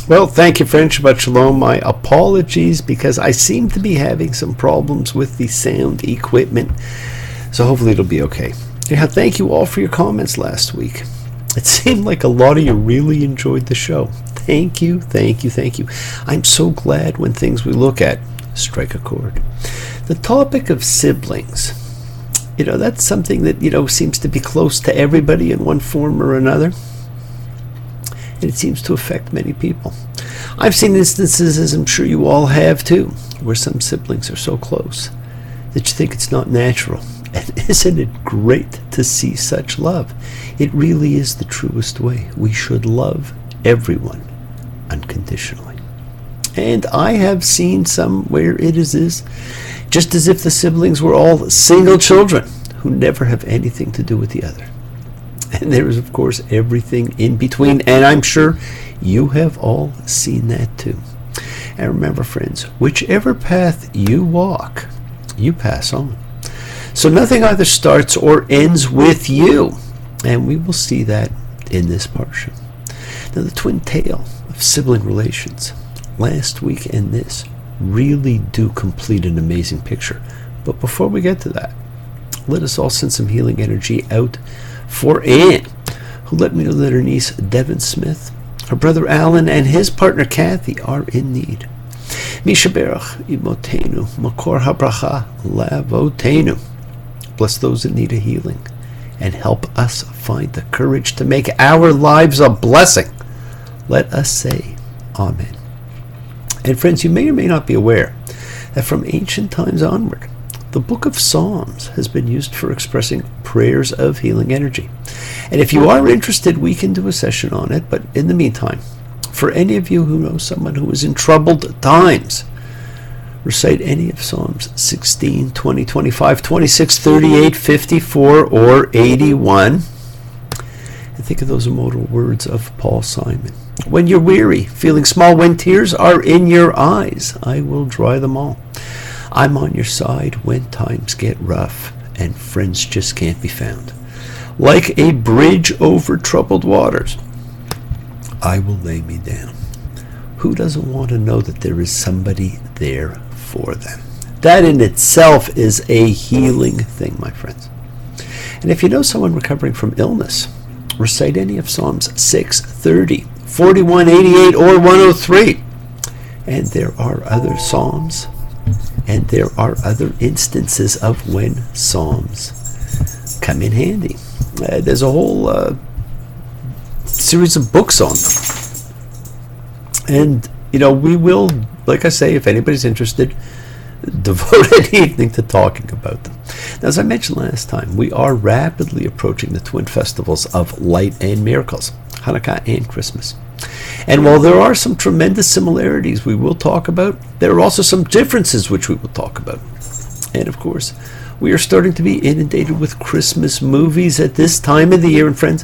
Well, thank you, friend. Shabbat Shalom. My apologies because I seem to be having some problems with the sound equipment. So hopefully it'll be okay. Yeah, thank you all for your comments last week. It seemed like a lot of you really enjoyed the show. Thank you, thank you, thank you. I'm so glad when things we look at strike a chord. The topic of siblings, that's something that, seems to be close to everybody in one form or another. And it seems to affect many people. I've seen instances, as I'm sure you all have too, where some siblings are so close that you think it's not natural. And isn't it great to see such love? It really is the truest way. We should love everyone unconditionally. And I have seen some where it is just as if the siblings were all single children who never have anything to do with the other. And there is, of course, everything in between. And I'm sure you have all seen that too. And remember, friends, whichever path you walk, you pass on. So nothing either starts or ends with you. And we will see that in this portion. Now, the twin tail of sibling relations, last week and this, really do complete an amazing picture. But before we get to that, let us all send some healing energy out for Anne, who let me know that her niece Devin Smith, her brother Alan, and his partner Kathy are in need. Mishaberach imotenu makor habracha lavotenu. Bless those in need of healing and help us find the courage to make our lives a blessing. Let us say Amen. And friends, you may or may not be aware that from ancient times onward, the book of Psalms has been used for expressing prayers of healing energy. And if you are interested, we can do a session on it. But in the meantime, for any of you who know someone who is in troubled times, recite any of Psalms 16, 20, 25, 26, 38, 54, or 81. And think of those immortal words of Paul Simon. When you're weary, feeling small, when tears are in your eyes, I will dry them all. I'm on your side when times get rough and friends just can't be found. Like a bridge over troubled waters, I will lay me down. Who doesn't want to know that there is somebody there for them? That in itself is a healing thing, my friends. And if you know someone recovering from illness, recite any of Psalms 6, 30, 41, 88, or 103. And there are other Psalms, and there are other instances of when Psalms come in handy. There's a whole series of books on them. And, we will, like I say, if anybody's interested, devote an evening to talking about them. Now, as I mentioned last time, we are rapidly approaching the twin festivals of light and miracles, Chanukah and Christmas. And while there are some tremendous similarities we will talk about, there are also some differences which we will talk about. And of course, we are starting to be inundated with Christmas movies at this time of the year. And friends,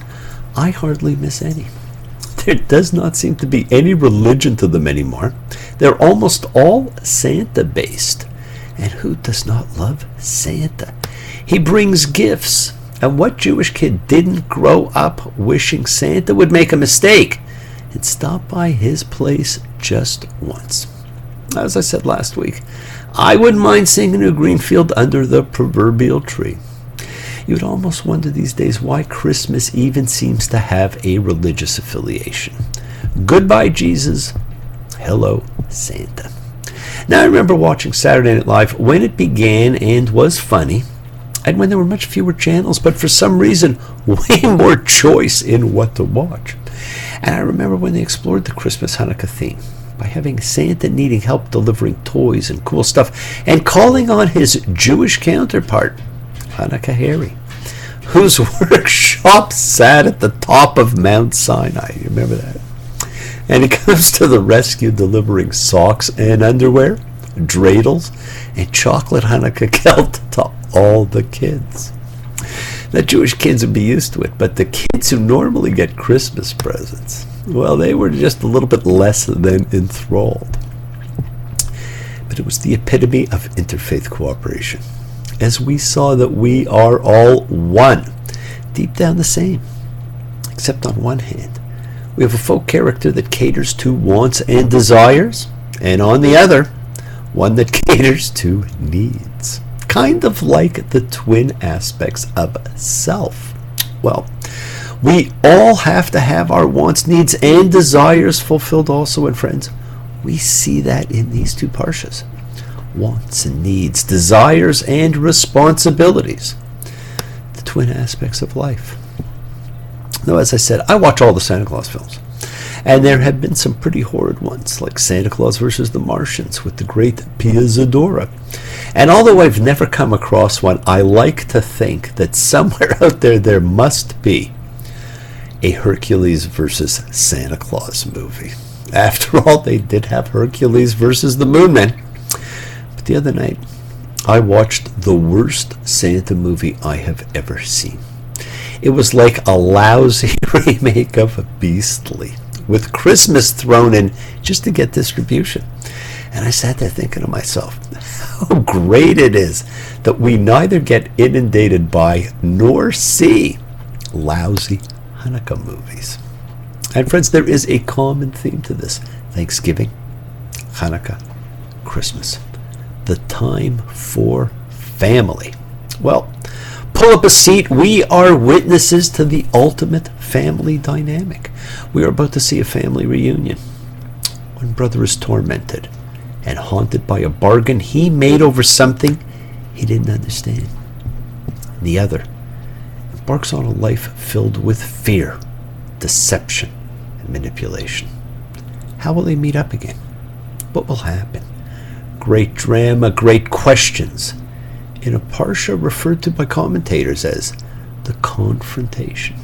I hardly miss any. There does not seem to be any religion to them anymore. They're almost all Santa-based. And who does not love Santa? He brings gifts. And what Jewish kid didn't grow up wishing Santa would make a mistake and stop by his place just once? As I said last week, I wouldn't mind seeing a new green field under the proverbial tree. You'd almost wonder these days why Christmas even seems to have a religious affiliation. Goodbye, Jesus. Hello, Santa. Now, I remember watching Saturday Night Live when it began and was funny, and when there were much fewer channels, but for some reason, way more choice in what to watch. And I remember when they explored the Christmas Hanukkah theme by having Santa needing help delivering toys and cool stuff, and calling on his Jewish counterpart, Hanukkah Harry, whose workshop sat at the top of Mount Sinai. You remember that? And he comes to the rescue delivering socks and underwear, dreidels, and chocolate Hanukkah gelt to all the kids. The Jewish kids would be used to it, but the kids who normally get Christmas presents, well, they were just a little bit less than enthralled. But it was the epitome of interfaith cooperation, as we saw that we are all one, deep down the same, except on one hand, We have a folk character that caters to wants and desires, and on the other, one that caters to needs. Kind of like the twin aspects of self. Well, we all have to have our wants, needs, and desires fulfilled also, and friends, we see that in these two parshas. Wants and needs, desires and responsibilities. The twin aspects of life. Now, as I said, I watch all the Santa Claus films. And there have been some pretty horrid ones, like Santa Claus versus the Martians with the great Pia Zadora. And although I've never come across one, I like to think that somewhere out there must be a Hercules versus Santa Claus movie. After all, they did have Hercules versus the Moon Man. But the other night, I watched the worst Santa movie I have ever seen. It was like a lousy remake of Beastly, with Christmas thrown in just to get distribution. And I sat there thinking to myself, how great it is that we neither get inundated by nor see lousy Hanukkah movies. And friends, there is a common theme to this. Thanksgiving, Hanukkah, Christmas. The time for family. Well, pull up a seat. We are witnesses to the ultimate family dynamic. We are about to see a family reunion. One brother is tormented and haunted by a bargain he made over something he didn't understand. The other embarks on a life filled with fear, deception, and manipulation. How will they meet up again? What will happen? Great drama, great questions, in a parsha referred to by commentators as the confrontation.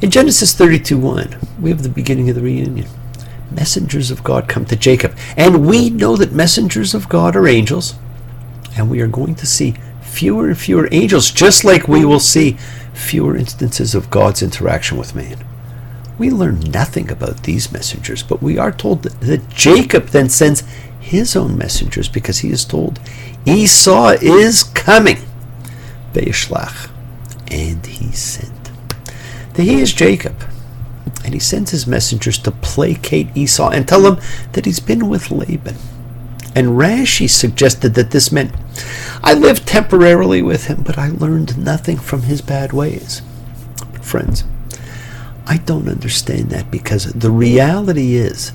In Genesis 32:1, we have the beginning of the reunion. Messengers of God come to Jacob, and we know that messengers of God are angels, and we are going to see fewer and fewer angels, just like we will see fewer instances of God's interaction with man. We learn nothing about these messengers, but we are told that Jacob then sends his own messengers because he is told Esau is coming. Ve'yishlach, and he sent. He is Jacob, and he sends his messengers to placate Esau and tell him that he's been with Laban. And Rashi suggested that this meant, I lived temporarily with him, but I learned nothing from his bad ways. But friends, I don't understand that, because the reality is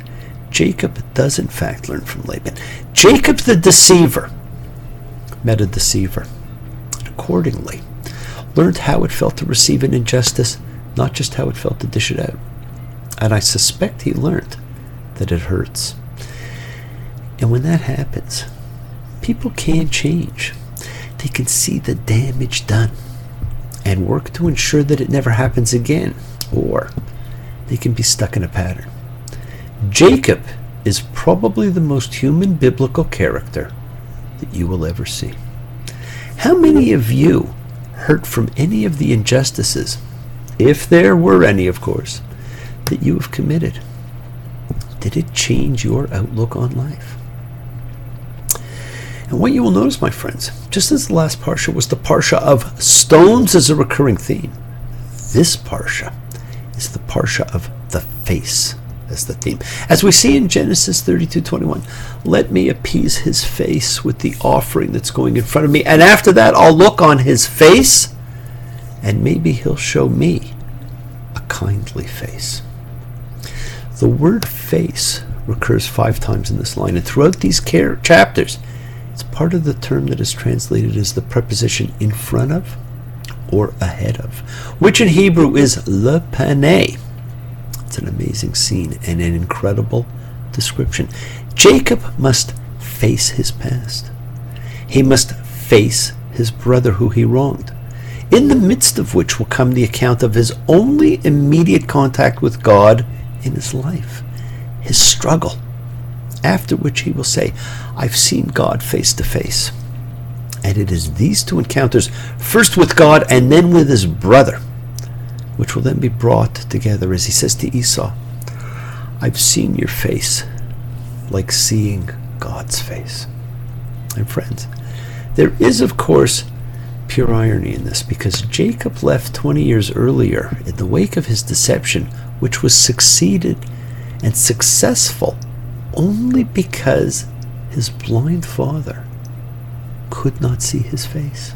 Jacob does in fact learn from Laban. Jacob the deceiver met a deceiver, and accordingly learned how it felt to receive an injustice, not just how it felt to dish it out. And I suspect he learned that it hurts. And when that happens, people can change. They can see the damage done and work to ensure that it never happens again, or they can be stuck in a pattern. Jacob is probably the most human biblical character that you will ever see. How many of you hurt from any of the injustices, if there were any, of course, that you have committed? Did it change your outlook on life? And what you will notice, my friends, just as the last parsha was the parsha of stones as a recurring theme, this parsha is the parsha of the face as the theme. As we see in Genesis 32:21, let me appease his face with the offering that's going in front of me, and after that I'll look on his face, and maybe he'll show me a kindly face. The word face recurs 5 times in this line, and throughout these chapters, it's part of the term that is translated as the preposition in front of or ahead of, which in Hebrew is lepanei. It's an amazing scene and an incredible description. Jacob must face his past. He must face his brother who he wronged, in the midst of which will come the account of his only immediate contact with God in his life, his struggle, after which he will say, I've seen God face to face. And it is these 2 encounters, first with God and then with his brother, which will then be brought together as he says to Esau, I've seen your face like seeing God's face. And friends, there is, of course, pure irony in this, because Jacob left 20 years earlier in the wake of his deception which was succeeded and successful only because his blind father could not see his face.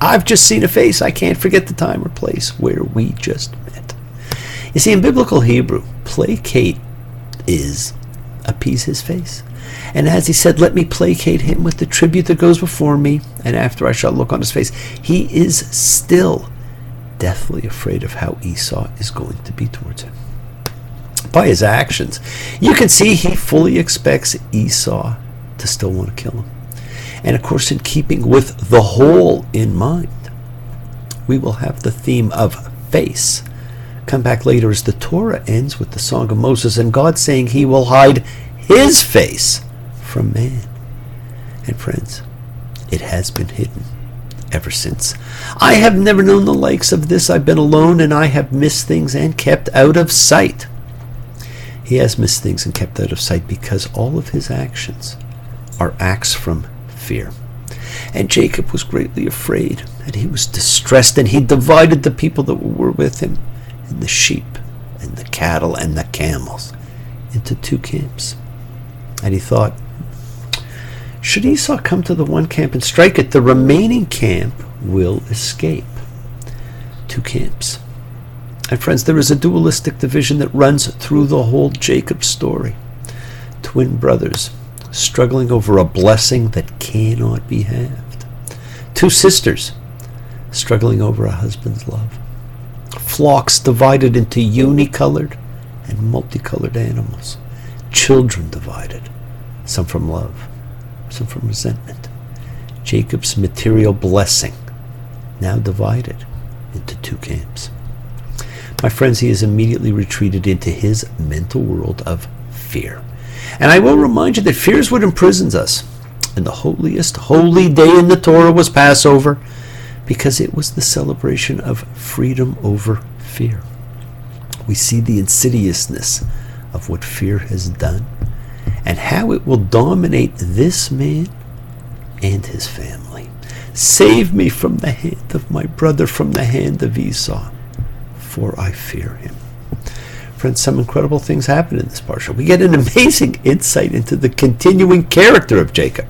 I've just seen a face. I can't forget the time or place where we just met. You see, in biblical Hebrew, placate is appease his face. And as he said, let me placate him with the tribute that goes before me, and after I shall look on his face. He is still deathly afraid of how Esau is going to be towards him. By his actions, you can see he fully expects Esau to still want to kill him. And of course, in keeping with the whole in mind, we will have the theme of face come back later as the Torah ends with the Song of Moses and God saying he will hide his face from man. And friends, it has been hidden ever since. I have never known the likes of this. I've been alone and I have missed things and kept out of sight. He has missed things and kept out of sight because all of his actions are acts from fear. And Jacob was greatly afraid, and he was distressed, and he divided the people that were with him, and the sheep, and the cattle, and the camels, into two camps. And he thought, should Esau come to the one camp and strike it, the remaining camp will escape. Two camps. And friends, there is a dualistic division that runs through the whole Jacob story. Twin brothers struggling over a blessing that cannot be halved. Two sisters struggling over a husband's love. Flocks divided into unicolored and multicolored animals. Children divided, some from love, some from resentment. Jacob's material blessing now divided into two camps. My friends, he has immediately retreated into his mental world of fear. And I will remind you that fear is what imprisons us. And the holiest holy day in the Torah was Passover, because it was the celebration of freedom over fear. We see the insidiousness of what fear has done and how it will dominate this man and his family. Save me from the hand of my brother, from the hand of Esau, for I fear him. Friends, some incredible things happen in this parsha. We get an amazing insight into the continuing character of Jacob.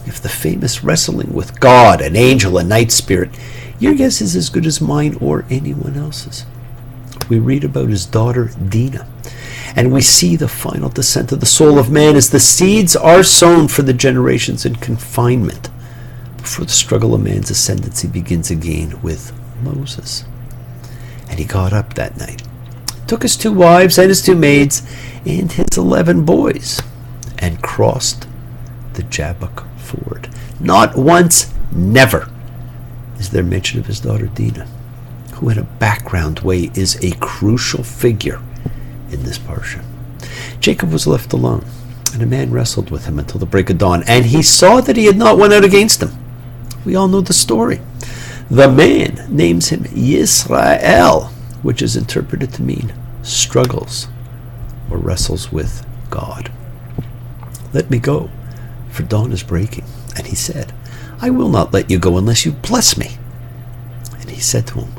We have the famous wrestling with God, an angel, a night spirit. Your guess is as good as mine or anyone else's. We read about his daughter Dinah, and we see the final descent of the soul of man as the seeds are sown for the generations in confinement before the struggle of man's ascendancy begins again with Moses. And he got up that night, took his 2 wives and his 2 maids and his 11 boys, and crossed the Jabbok ford. Not once, never, is there mention of his daughter Dinah, who in a background way is a crucial figure in this parsha. Jacob was left alone, and a man wrestled with him until the break of dawn, and he saw that he had not won out against him. We all know the story. The man names him Yisrael, which is interpreted to mean struggles or wrestles with God. Let me go, for dawn is breaking. And he said, I will not let you go unless you bless me. And he said to him,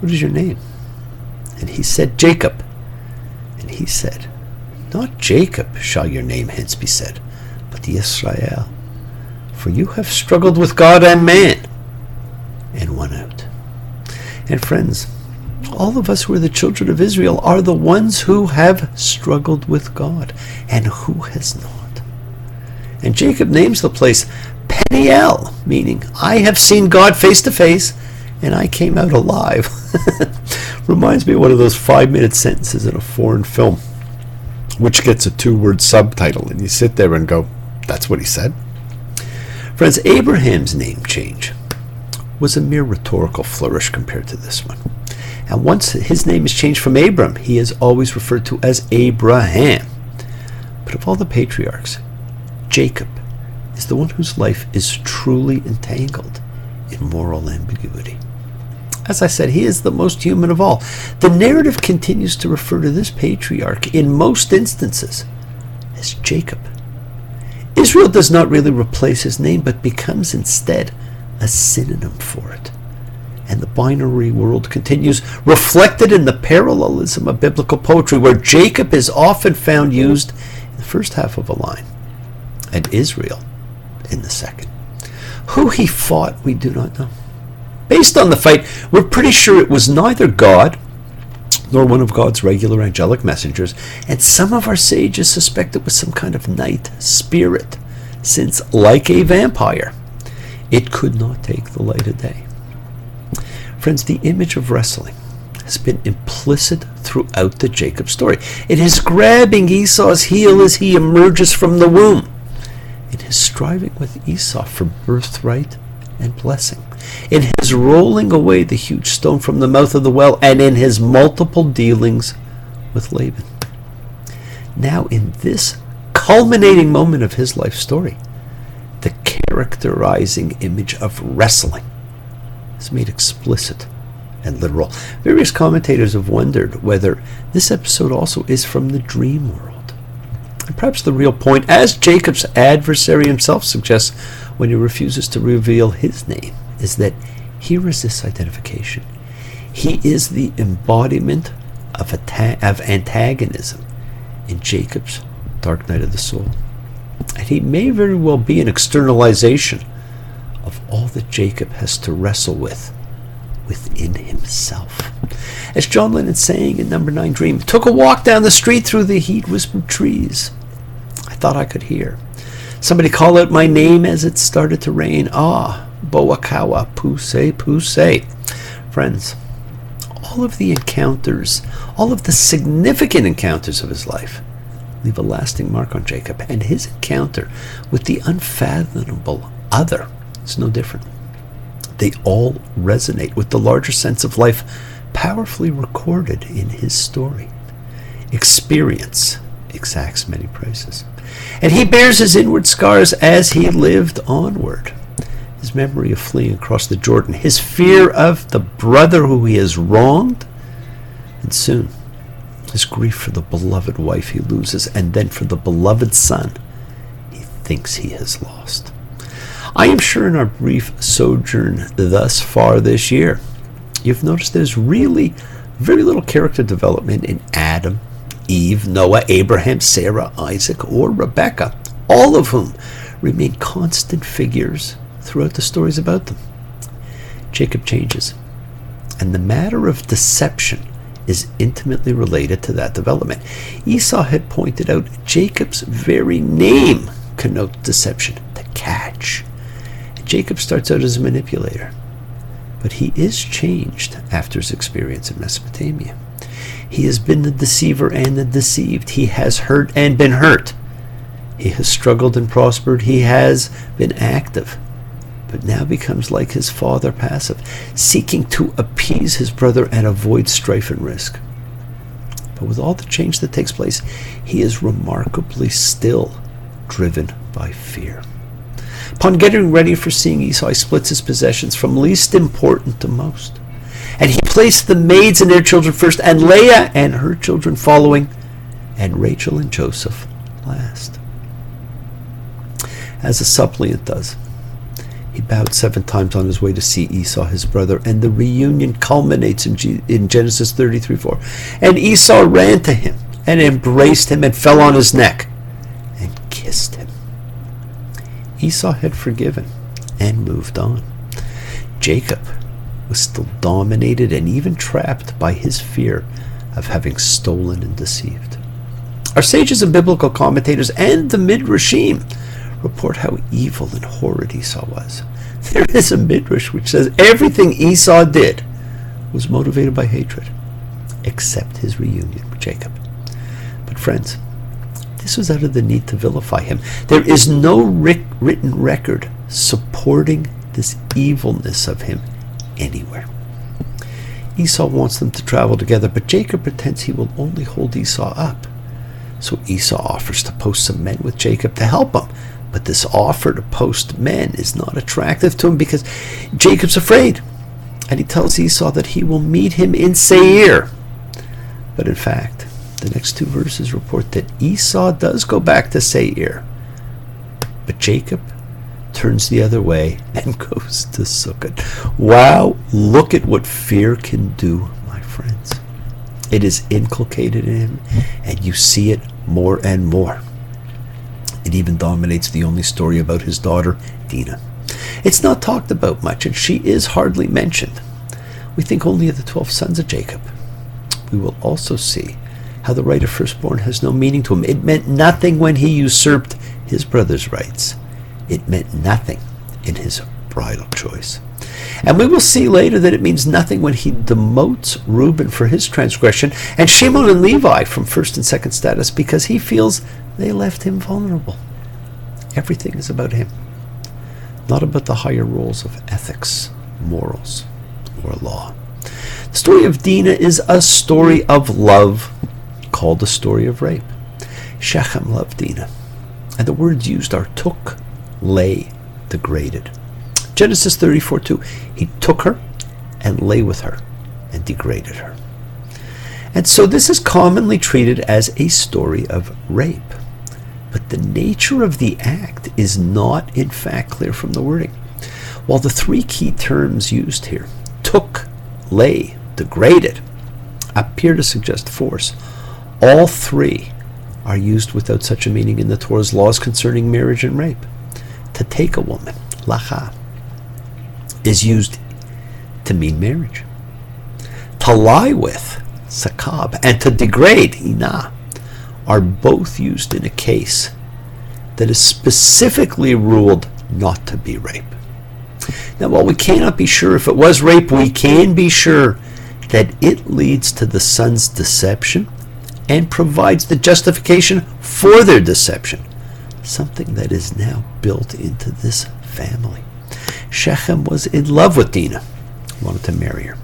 what is your name? And he said, Jacob. And he said, not Jacob shall your name hence be said, but Yisrael. For you have struggled with God and man, and won out. And friends, all of us who are the children of Israel are the ones who have struggled with God, and who has not. And Jacob names the place Peniel, meaning I have seen God face to face, and I came out alive. Reminds me of one of those 5-minute sentences in a foreign film, which gets a 2-word subtitle, and you sit there and go, that's what he said? Friends, Abraham's name change was a mere rhetorical flourish compared to this one. And once his name is changed from Abram, he is always referred to as Abraham. But of all the patriarchs, Jacob is the one whose life is truly entangled in moral ambiguity. As I said, he is the most human of all. The narrative continues to refer to this patriarch in most instances as Jacob. Israel does not really replace his name, but becomes instead a synonym for it. And the binary world continues, reflected in the parallelism of biblical poetry, where Jacob is often found used in the first half of a line, and Israel in the second. Who he fought, we do not know. Based on the fight, we're pretty sure it was neither God nor one of God's regular angelic messengers, and some of our sages suspect it was some kind of night spirit, since, like a vampire, it could not take the light of day. Friends, the image of wrestling has been implicit throughout the Jacob story. It is grabbing Esau's heel as he emerges from the womb. It is striving with Esau for birthright and blessing. In his rolling away the huge stone from the mouth of the well, and in his multiple dealings with Laban. Now, in this culminating moment of his life story, the characterizing image of wrestling is made explicit and literal. Various commentators have wondered whether this episode also is from the dream world. And perhaps the real point, as Jacob's adversary himself suggests when he refuses to reveal his name, is that he resists identification. He is the embodiment of antagonism in Jacob's dark night of the soul. And he may very well be an externalization of all that Jacob has to wrestle with within himself. As John Lennon's saying in Number 9 Dream, took a walk down the street through the heat-whispered trees. I thought I could hear somebody call out my name as it started to rain. Ah, Boakawa, Pusei, Pusei. Friends, all of the encounters, all of the significant encounters of his life leave a lasting mark on Jacob, and his encounter with the unfathomable other is no different. They all resonate with the larger sense of life powerfully recorded in his story. Experience exacts many prices, and he bears his inward scars as he lived onward. His memory of fleeing across the Jordan, his fear of the brother who he has wronged, and soon his grief for the beloved wife he loses, and then for the beloved son he thinks he has lost. I am sure in our brief sojourn thus far this year, you've noticed there's really very little character development in Adam, Eve, Noah, Abraham, Sarah, Isaac, or Rebekah, all of whom remain constant figures throughout the stories about them. Jacob changes, and the matter of deception is intimately related to that development. Esau had pointed out Jacob's very name connotes deception, to catch. Jacob starts out as a manipulator, but he is changed after his experience in Mesopotamia. He has been the deceiver and the deceived. He has hurt and been hurt. He has struggled and prospered. He has been active, but now becomes like his father, passive, seeking to appease his brother and avoid strife and risk. But with all the change that takes place, he is remarkably still driven by fear. Upon getting ready for seeing Esau, he splits his possessions from least important to most. And he placed the maids and their children first, and Leah and her children following, and Rachel and Joseph last. As a suppliant does, he bowed 7 times on his way to see Esau, his brother, and the reunion culminates in Genesis 33:4. And Esau ran to him and embraced him and fell on his neck and kissed him. Esau had forgiven and moved on. Jacob was still dominated and even trapped by his fear of having stolen and deceived. Our sages and biblical commentators and the Midrashim report how evil and horrid Esau was. There is a Midrash which says everything Esau did was motivated by hatred, except his reunion with Jacob. But friends, this was out of the need to vilify him. There is no written record supporting this evilness of him anywhere. Esau wants them to travel together, but Jacob pretends he will only hold Esau up. So Esau offers to post some men with Jacob to help him. But this offer to post men is not attractive to him because Jacob's afraid. And he tells Esau that he will meet him in Seir. But in fact, the next 2 verses report that Esau does go back to Seir. But Jacob turns the other way, and goes to Sukkot. Wow, look at what fear can do, my friends. It is inculcated in him, and you see it more and more. It even dominates the only story about his daughter, Dinah. It's not talked about much, and she is hardly mentioned. We think only of the 12 sons of Jacob. We will also see how the right of firstborn has no meaning to him. It meant nothing when he usurped his brother's rights. It meant nothing in his bridal choice. And we will see later that it means nothing when he demotes Reuben for his transgression and Shimon and Levi from first and second status because he feels they left him vulnerable. Everything is about him, not about the higher roles of ethics, morals, or law. The story of Dinah is a story of love called a story of rape. Shechem loved Dinah, and the words used are took, lay, degraded. Genesis 34:2. He took her and lay with her and degraded her. And so this is commonly treated as a story of rape. But the nature of the act is not in fact clear from the wording. While the three key terms used here, took, lay, degraded, appear to suggest force, all three are used without such a meaning in the Torah's laws concerning marriage and rape. To take a woman, lacha, is used to mean marriage. To lie with, sakab, and to degrade, ina, are both used in a case that is specifically ruled not to be rape. Now, while we cannot be sure if it was rape, we can be sure that it leads to the son's deception and provides the justification for their deception, something that is now built into this family. Shechem was in love with Dinah, wanted to marry her.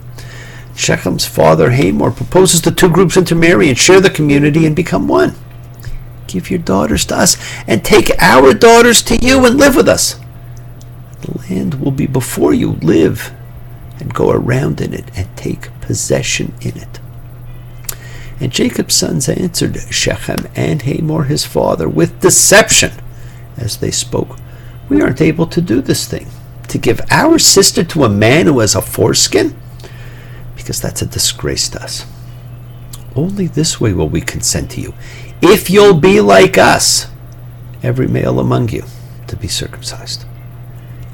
Shechem's father Hamor proposes the two groups intermarry and share the community and become one. Give your daughters to us and take our daughters to you and live with us. The land will be before you. Live and go around in it and take possession in it. And Jacob's sons answered Shechem and Hamor his father with deception as they spoke. We aren't able to do this thing, to give our sister to a man who has a foreskin, because that's a disgrace to us. Only this way will we consent to you, if you'll be like us, every male among you, to be circumcised.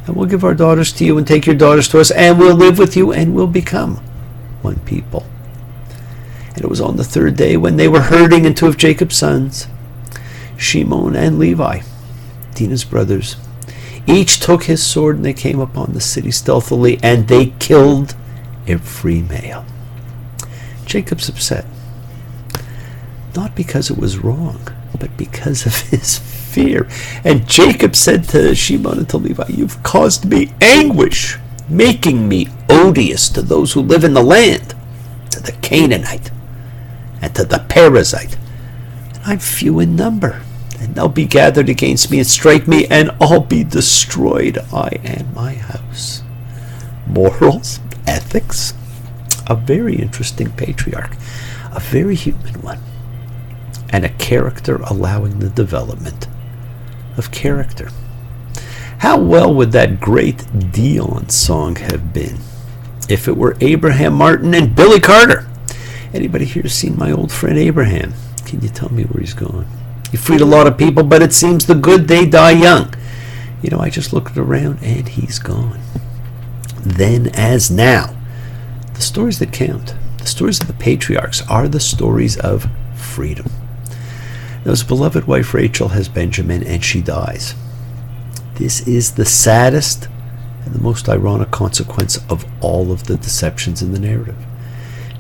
And we'll give our daughters to you and take your daughters to us, and we'll live with you, and we'll become one people. And it was on the third day when they were herding in two of Jacob's sons, Shimon and Levi, Dinah's brothers. Each took his sword, and they came upon the city stealthily, and they killed every male. Jacob's upset, not because it was wrong, but because of his fear. And Jacob said to Shimon and to Levi, you've caused me anguish, making me odious to those who live in the land, to the Canaanite and to the Perizzite. And I'm few in number, and they'll be gathered against me and strike me, and I'll be destroyed, I and my house. Morals, ethics, a very interesting patriarch, a very human one, and a character allowing the development of character. How well would that great Dion song have been if it were Abraham Martin and Billy Carter? Anybody here seen my old friend Abraham? Can you tell me where he's gone? He freed a lot of people, but it seems the good, they die young. You know, I just looked around and he's gone. Then as now, the stories that count, the stories of the patriarchs, are the stories of freedom. Now, his beloved wife Rachel has Benjamin, and she dies. This is the saddest and the most ironic consequence of all of the deceptions in the narrative.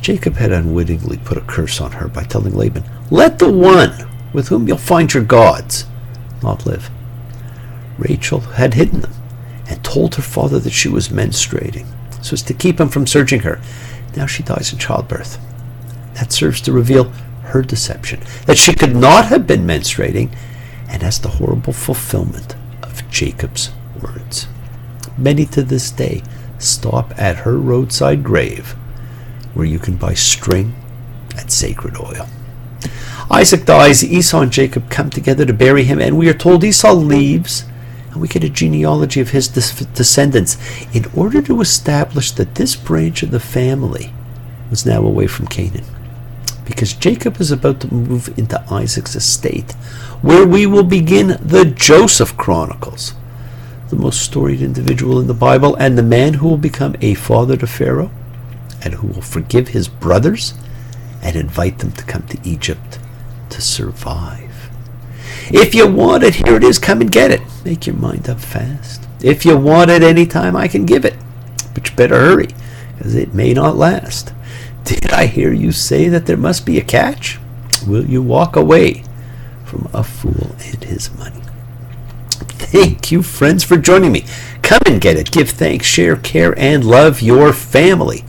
Jacob had unwittingly put a curse on her by telling Laban, let the one with whom you'll find your gods not live. Rachel had hidden them and told her father that she was menstruating, so as to keep him from searching her. Now she dies in childbirth. That serves to reveal her deception, that she could not have been menstruating, and as the horrible fulfillment of Jacob's words. Many to this day stop at her roadside grave, where you can buy string and sacred oil. Isaac dies. Esau and Jacob come together to bury him, and we are told Esau leaves and we get a genealogy of his descendants in order to establish that this branch of the family was now away from Canaan, because Jacob is about to move into Isaac's estate, where we will begin the Joseph Chronicles, the most storied individual in the Bible, and the man who will become a father to Pharaoh, and who will forgive his brothers and invite them to come to Egypt to survive. If you want it, here it is. Come and get it. Make your mind up fast. If you want it anytime, I can give it. But you better hurry, because it may not last. Did I hear you say that there must be a catch? Will you walk away from a fool and his money? Thank you, friends, for joining me. Come and get it. Give thanks, share, care, and love your family.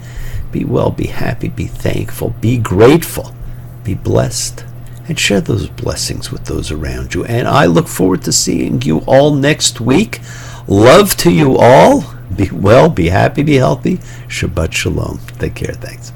Be well, be happy, be thankful, be grateful, be blessed, and share those blessings with those around you. And I look forward to seeing you all next week. Love to you all. Be well, be happy, be healthy. Shabbat shalom. Take care. Thanks.